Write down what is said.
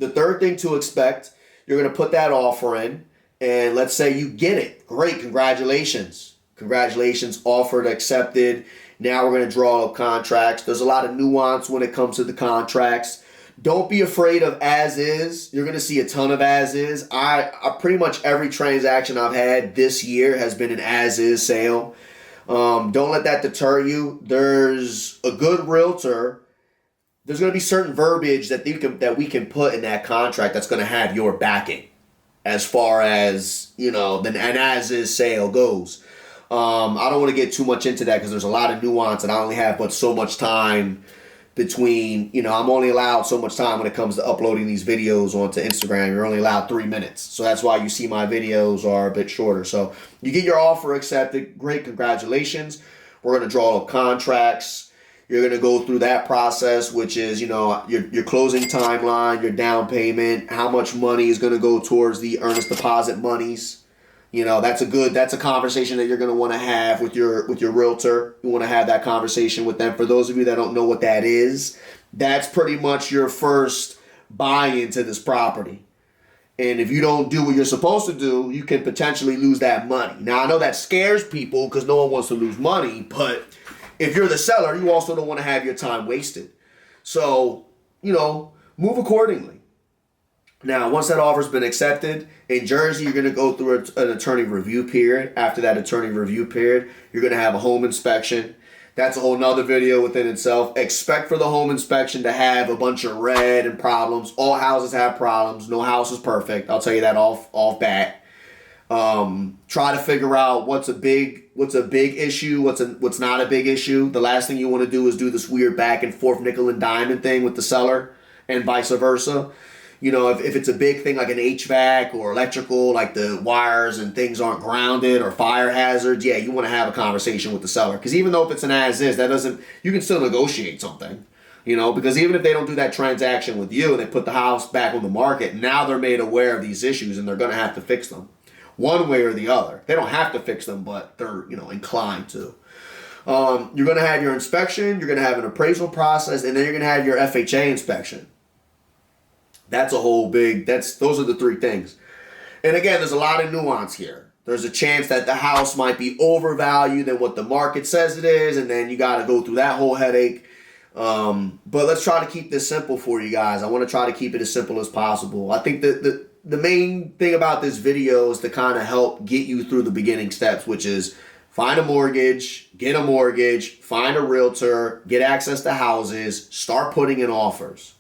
The third thing to expect, you're going to put that offer in, and let's say you get it. Great, congratulations. Congratulations, offered, accepted. Now we're going to draw up contracts. There's a lot of nuance when it comes to the contracts. Don't be afraid of as is. You're going to see a ton of as is. I pretty much every transaction I've had this year has been an as is sale. Don't let that deter you. There's a good realtor. There's going to be certain verbiage that we can put in that contract that's going to have your backing, as far as an as is sale goes. I don't want to get too much into that because there's a lot of nuance, and I only have but so much time between, I'm only allowed so much time when it comes to uploading these videos onto Instagram. You're only allowed 3 minutes. So that's why you see my videos are a bit shorter. So you get your offer accepted. Great, congratulations. We're going to draw up contracts. You're going to go through that process, which is, your closing timeline, your down payment, how much money is going to go towards the earnest deposit monies. That's a conversation that you're going to want to have with your realtor. You want to have that conversation with them. For those of you that don't know what that is, that's pretty much your first buy into this property. And if you don't do what you're supposed to do, you can potentially lose that money. Now, I know that scares people because no one wants to lose money, but if you're the seller, you also don't want to have your time wasted. So, move accordingly. Now, once that offer's been accepted, in Jersey, you're going to go through an attorney review period. After that attorney review period, you're going to have a home inspection. That's a whole nother video within itself. Expect for the home inspection to have a bunch of red and problems. All houses have problems. No house is perfect. I'll tell you that off bat. Try to figure out what's a big issue, what's not a big issue. The last thing you want to do is do this weird back and forth nickel and diamond thing with the seller, and vice versa. If it's a big thing like an HVAC or electrical, like the wires and things aren't grounded or fire hazards, yeah, you want to have a conversation with the seller. Because even though if it's an as-is, you can still negotiate something. Because even if they don't do that transaction with you and they put the house back on the market, now they're made aware of these issues and they're going to have to fix them one way or the other. They don't have to fix them, but they're, inclined to. You're going to have your inspection, you're going to have an appraisal process, and then you're going to have your FHA inspection. That's those are the 3 things. And again, there's a lot of nuance here. There's a chance that the house might be overvalued than what the market says it is, and then you got to go through that whole headache. But let's try to keep this simple for you guys. I want to try to keep it as simple as possible. I think that the main thing about this video is to kind of help get you through the beginning steps, which is find a mortgage, get a mortgage, find a realtor, get access to houses, start putting in offers.